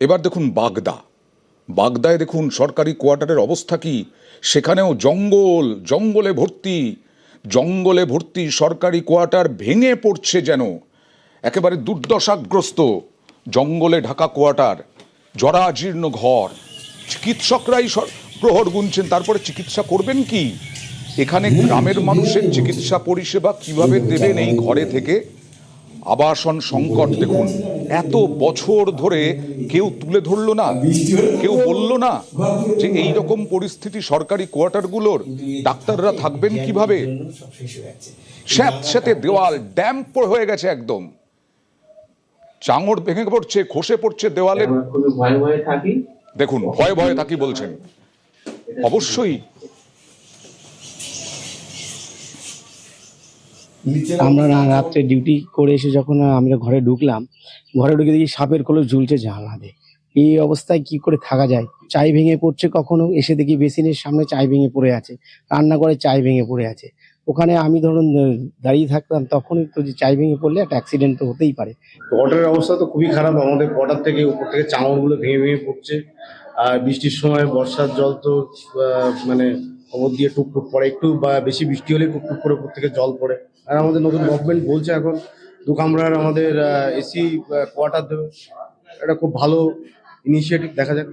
এবার দেখুন বাগদায় দেখুন সরকারি কোয়ার্টারের অবস্থা কি। সেখানেও জঙ্গলে ভর্তি সরকারি কোয়ার্টার ভেঙে পড়ছে যেন, একেবারে দুর্দশাগ্রস্ত জঙ্গলে ঢাকা কোয়ার্টার, জরাজীর্ণ ঘর। চিকিৎসকরাই প্রহর গুনছেন, তারপরে চিকিৎসা করবেন কি? এখানে গ্রামের মানুষের চিকিৎসা পরিষেবা কিভাবে দেবেন এই ঘরে থেকে? আবাসন সংকট দেখুন, এত বছর ধরে কেউ তুলে ধরলো না, কেউ বলল না যে এই রকম পরিস্থিতি সরকারি কোয়ার্টারগুলোর, ডাক্তাররা থাকবেন কিভাবে? স্যাঁতস্যাঁতে দেওয়াল, ড্যাম্প হয়ে গেছে একদম, চাঙড় ভেঙে পড়ছে, খসে পড়ছে দেওয়ালে। দেখুন ভয়ে থাকি বলছেন। অবশ্যই আমরা রাত্রে ডিউটি করে এসে যখন আমরা ঘরে ঢুকে দেখি সাপের খোলস ঝুলছে জানালাতে। এই অবস্থায় কি করে থাকা যায়? চাই ভেঙে পড়ছে, কখনো এসে দেখি বেসিনের সামনে চাই ভেঙে পড়ে আছে, রান্নাঘরে চাই ভেঙে পড়ে আছে। ওখানে আমি ধরুন দাঁড়িয়ে থাকতাম, তখনই তো যে চাই ভেঙে পড়লে একটা অ্যাক্সিডেন্ট তো হতেই পারে। কোয়ার্টারের অবস্থা তো খুবই খারাপ। আমাদের কোয়ার্টার থেকে উপর থেকে চাঙড়গুলো ভেঙে পড়ছে। আর বৃষ্টির সময় বর্ষার জল তো মানে ওপর দিয়ে টুকটুক পড়ে, একটু বা বেশি বৃষ্টি হলে টুকটুক করে উপর থেকে জল পড়ে। আর আমাদের নতুন গভর্নমেন্ট বলছে এখন 2 কামরার আমাদের এসি কোয়ার্টার দেবে। এটা খুব ভালো ইনিশিয়েটিভ, দেখা যাক।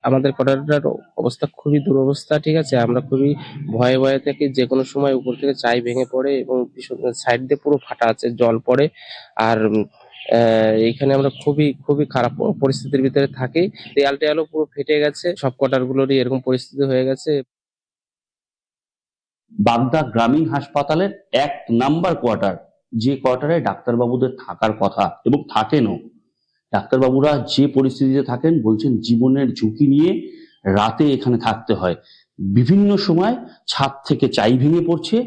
আমাদের কোয়ার্টারটার অবস্থা খুবই দুরবস্থা, ঠিক আছে। আমরা খুবই ভয়ে থাকি, যে কোনো সময় উপর থেকে চাই ভেঙে পড়ে এবং সাইড দিয়ে পুরো ফাটা আছে, জল পড়ে। আর এইখানে আমরা খুবই খারাপ পরিস্থিতির ভিতরে থাকি। দেয়ালও পুরো ফেটে গেছে, সব কোয়ার্টারগুলোরই এরকম পরিস্থিতি হয়ে গেছে। বাগদা গ্রামীণ হাসপাতালের 1 নাম্বার কোয়ার্টার, যে কোয়ার্টারে ডাক্তারবাবুদের থাকার কথা এবং থাকেনও। ডাক্তারবাবুরা যে পরিস্থিতিতে থাকেন বলছেন, জীবনের ঝুঁকি নিয়ে রাতে এখানে থাকতে হয়। বিভিন্ন সময় ছাদ থেকে চাই ভেঙে পড়ছে,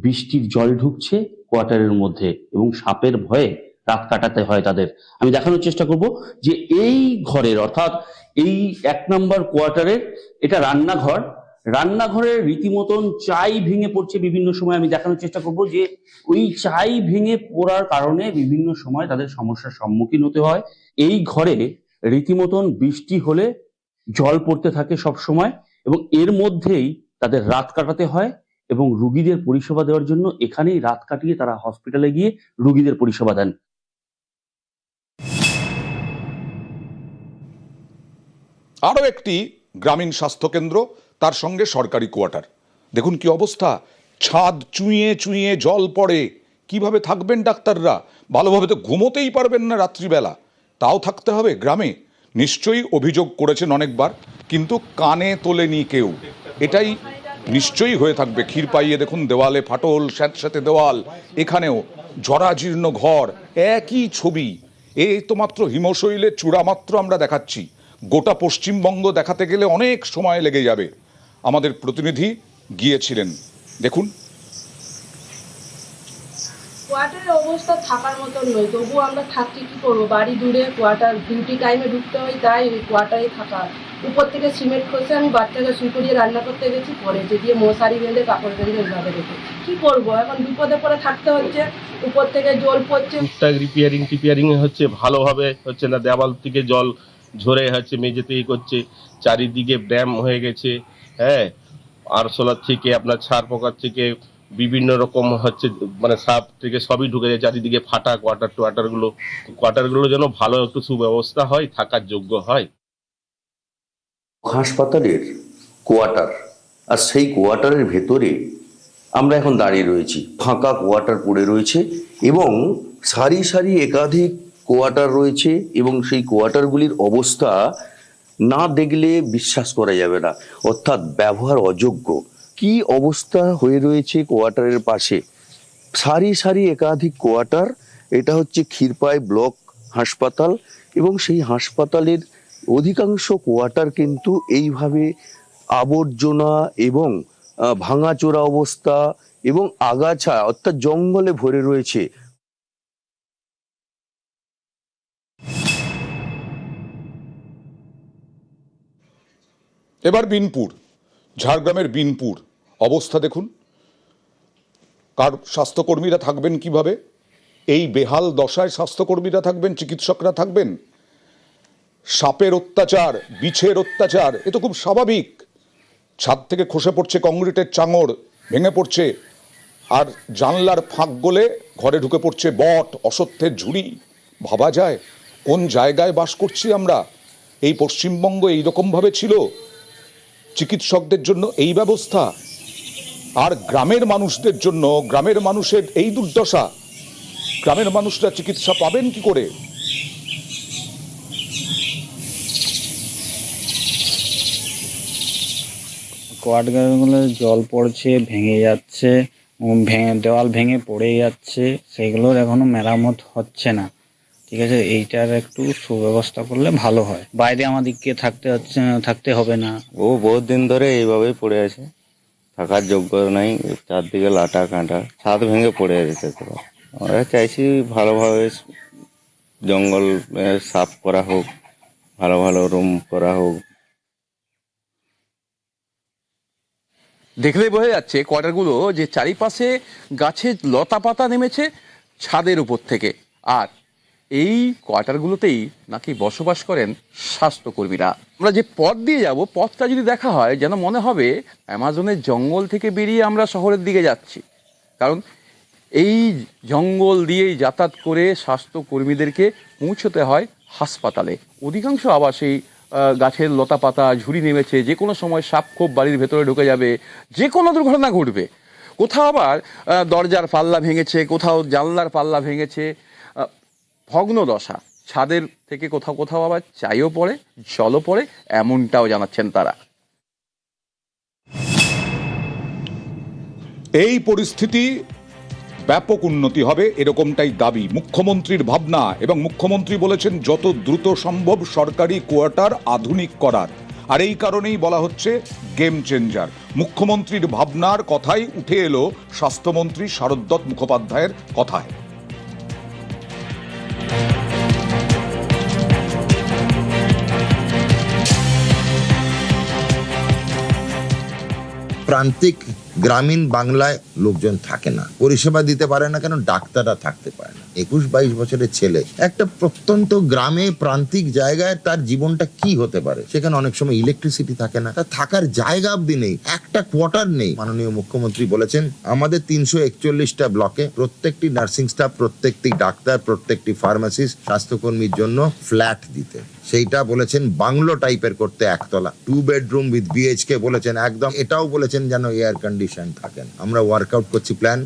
বৃষ্টির জল ঢুকছে কোয়ার্টারের মধ্যে এবং সাপের ভয়ে রাত কাটাতে হয় তাদের। আমি দেখানোর চেষ্টা করব যে এই ঘরের, অর্থাৎ এই 1 নাম্বার কোয়ার্টারের, এটা রান্নাঘরের রীতিমতন চাই ভেঙে পড়ছে বিভিন্ন সময়। আমি দেখানোর চেষ্টা করব যে ওই চাই ভেঙে পড়ার কারণে বিভিন্ন সময় তাদের সমস্যার সম্মুখীন হতে হয়। এই ঘরে রীতিমতন বৃষ্টি হলে জল পড়তে থাকে সব সময় এবং এর মধ্যেই তাদের রাত কাটাতে হয় এবং রুগীদের পরিষেবা দেওয়ার জন্য এখানেই রাত কাটিয়ে তারা হসপিটালে গিয়ে রুগীদের পরিষেবা দেন। আরও একটি গ্রামীণ স্বাস্থ্যকেন্দ্র, তার সঙ্গে সরকারি কোয়ার্টার। দেখুন কি অবস্থা, ছাদ চুঁইয়ে জল পড়ে। কিভাবে থাকবেন ডাক্তাররা? ভালোভাবে তো ঘুমোতেই পারবেন না রাত্রিবেলা, তাও থাকতে হবে গ্রামে। নিশ্চয়ই অভিযোগ করেছেন অনেকবার, কিন্তু কানে তোলেনি কেউ। এটাই নিশ্চয়ই হয়ে থাকবে। ক্ষীরপাইয়ে দেখুন দেওয়ালে ফাটল, স্যাঁতস্যাঁতে দেওয়াল, এখানেও জরাজীর্ণ ঘর, একই ছবি। এই তো মাত্র হিমশৈলের চূড়ামাত্র আমরা দেখাচ্ছি, গোটা পশ্চিমবঙ্গ দেখাতে গেলে অনেক সময় লেগে যাবে। আমাদের প্রতিনিধি গিয়েছিলেন, দেখুন। কোয়ার্টারের অবস্থা থাকার মতন নয়, তবুও আমরা থাকছি, কি করবো? বাড়ি দূরে, কোয়ার্টার ডিউটি টাইমে ঢুকতে হয়, তাই ওই কোয়ার্টারে থাকা। উপর থেকে সিমেন্ট খসে আমি বাচ্চাকে শুই করিয়ে রান্না করতে গেছি, পড়েছে, দিয়ে মশারি বেঁধে কাপড় বেঁধে ওইভাবে রেখে কি করবো? এখন বিপদে পড়ে থাকতে হচ্ছে, উপর থেকে জল পড়ছে। টুকটাক রিপেয়ারিং হচ্ছে, ভালোভাবে হচ্ছে না। দেওয়াল থেকে জল ঝরে হচ্ছে মেঝেতেই করছে, চারিদিকে ড্যাম হয়ে গেছে। হ্যাঁ, আরশোলার থেকে আপনার ছাড় পোকার থেকে বিভিন্ন রকম হচ্ছে, মানে সাপ থেকে সবই ঢুকে যায়। চারিদিকে ফাটা কোয়ার্টারগুলো যেন ভালো একটু সুব্যবস্থা হয়, থাকার যোগ্য হয়। হাসপাতালের কোয়ার্টার, আর সেই কোয়ার্টারের ভেতরে আমরা এখন দাঁড়িয়ে রয়েছি। ফাঁকা কোয়ার্টার পড়ে রয়েছে এবং সারি সারি একাধিক কোয়ার্টার রয়েছে এবং সেই কোয়ার্টারগুলির অবস্থা না দেখলে বিশ্বাস করা যাবে না, অর্থাৎ ব্যবহার অযোগ্য। কি অবস্থা হয়ে রয়েছে কোয়ার্টারের পাশে, সারি সারি একাধিক কোয়ার্টার। এটা হচ্ছে ক্ষীরপাই ব্লক হাসপাতাল এবং সেই হাসপাতালের অধিকাংশ কোয়ার্টার কিন্তু এইভাবে আবর্জনা এবং ভাঙাচোরা অবস্থা এবং আগাছা, অর্থাৎ জঙ্গলে ভরে রয়েছে। এবার বিনপুর, ঝাড়গ্রামের বিনপুর অবস্থা দেখুন। কার স্বাস্থ্যকর্মীরা থাকবেন কিভাবে? এই বেহাল দশায় স্বাস্থ্যকর্মীরা থাকবেন, চিকিৎসকরা থাকবেন। সাপের অত্যাচার, বিছের অত্যাচার, এ তো খুব স্বাভাবিক। ছাদ থেকে খসে পড়ছে কংক্রিটের চাঙড়, ভেঙে পড়ছে, আর জানলার ফাঁক গলে ঘরে ঢুকে পড়ছে বট, অসত্যের ঝুড়ি। ভাবা যায় কোন জায়গায় বাস করছি আমরা? এই পশ্চিমবঙ্গ এইরকমভাবে ছিল? চিকিৎসকদের জন্য এই ব্যবস্থা, আর গ্রামের মানুষদের জন্য, গ্রামের মানুষের এই দুর্দশা। গ্রামের মানুষরা চিকিৎসা পাবেন কি করে? কোয়ার্টারগুলো জল পড়ছে, ভেঙে যাচ্ছে, দেওয়াল ভেঙে পড়ে যাচ্ছে, সেগুলোর এখনো মেরামত হচ্ছে না। ঠিক আছে, এইটার একটু সুব্যবস্থা করলে ভালো হয়। বাইরে আমাদেরকে থাকতে হবে না। ও বহুত দিন ধরে এইভাবেই পড়ে আছে, থাকার যোগ্য নাই, চারদিকে লাটা কাঁটা, ছাদ ভেঙে পড়ে আছে। আমরা চাইছি ভালোভাবে জঙ্গল সাফ করা হোক, ভালো ভালো রুম করা হোক। দেখলেই বোঝা যাচ্ছে কোয়ার্টারগুলো যে চারিপাশে গাছে লতা পাতা নেমেছে ছাদের উপর থেকে, আর এই কোয়ার্টারগুলোতেই নাকি বসবাস করেন স্বাস্থ্যকর্মীরা। আমরা যে পথ দিয়ে যাব, পথটা যদি দেখা হয় যেন মনে হবে অ্যামাজনের জঙ্গল থেকে বেরিয়ে আমরা শহরের দিকে যাচ্ছি। কারণ এই জঙ্গল দিয়েই যাতায়াত করে স্বাস্থ্যকর্মীদেরকে পৌঁছতে হয় হাসপাতালে। অধিকাংশ আবাসেই গাছের লতা পাতা ঝুড়ি নেমেছে, যে কোনো সময় সাপ খোপ বাড়ির ভেতরে ঢুকে যাবে, যে কোনো দুর্ঘটনা ঘটবে। কোথাও আবার দরজার পাল্লা ভেঙেছে, কোথাও জানলার পাল্লা ভেঙেছে, ভগ্ন দশা। ছাদের থেকে কোথাও কোথাও আবার চাইও পড়ে, জলও পড়ে, এমনটাও জানাচ্ছেন তারা। এই পরিস্থিতি ব্যাপক উন্নতি হবে এরকমটাই দাবি, মুখ্যমন্ত্রীর ভাবনা। এবং মুখ্যমন্ত্রী বলেছেন যত দ্রুত সম্ভব সরকারি কোয়ার্টার আধুনিক করার, আর এই কারণেই বলা হচ্ছে গেম চেঞ্জার। মুখ্যমন্ত্রীর ভাবনার কথাই উঠে এলো স্বাস্থ্যমন্ত্রী শারদ মুখোপাধ্যায়ের কথায়। প্রান্তিক গ্রামীণ বাংলায় লোকজন থাকে না, পরিষেবা দিতে পারে না, কেন ডাক্তাররা থাকতে পারে না। 21-22 বছরের ছেলে একটা প্রত্যন্ত গ্রামে প্রান্তিক জায়গায় তার জীবনটা কি হতে পারে? সেখানে অনেক সময় ইলেকট্রিসিটি থাকে না, তার থাকার জায়গা অব্দি নেই, একটা কোয়ার্টার নেই। মাননীয় মুখ্যমন্ত্রী বলেছেন আমাদের 341টা ব্লকে প্রত্যেকটি নার্সিং স্টাফ, প্রত্যেকটি ডাক্তার, প্রত্যেকটি ফার্মাসিস্ট, স্বাস্থ্যকর্মীর জন্য ফ্ল্যাট দিতে। সেইটা বলেছেন বাংলো টাইপের করতে, একতলা 2 বেডরুম উইথ BHK বলেছেন, একদম এটাও বলেছেন যেন এয়ার কন্ডিশন থাকেন। আমরা ওয়ার্কআউট করছি প্ল্যান।